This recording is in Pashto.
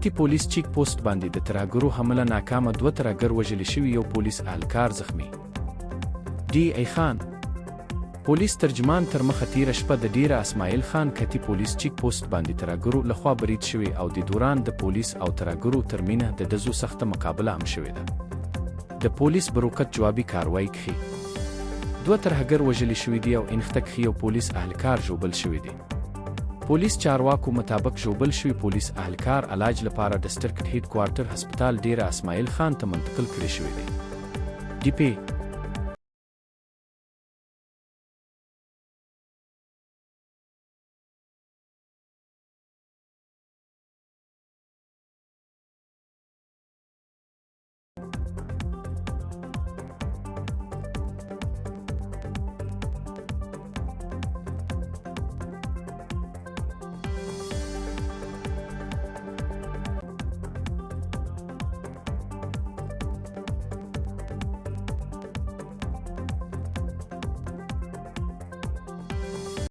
کتی پولیس چیک پوسټ باندې د ترهګرو حمله ناکامه 2 ترهګر وژل شوي، یو پولیس اهلکار زخمی. ډي ای خان پولیس ترجمان تر مخه تیره شپه د ډیره اسماعیل خان کتی پولیس چیک پوسټ باندې ترهګرو لخوا برید شوی او د دوران د پولیس او ترهګرو ترمنځ د ډزو سخته مقابله هم شوې ده. د پولیس بروکت جوابي کاروایی کوي. 2 ترهګر وژل شوي دي او انخته کښې یو پولیس اهلکار ژوبل شوی دی. پولیس چارواکو مطابق ژوبل شوي پولیس اهلکار علاج لپاره د ډسټرکټ هیډ کوارټر هسپتال ډیره اسماعیل خان ته منتقل کړی شوی دی. ډي پی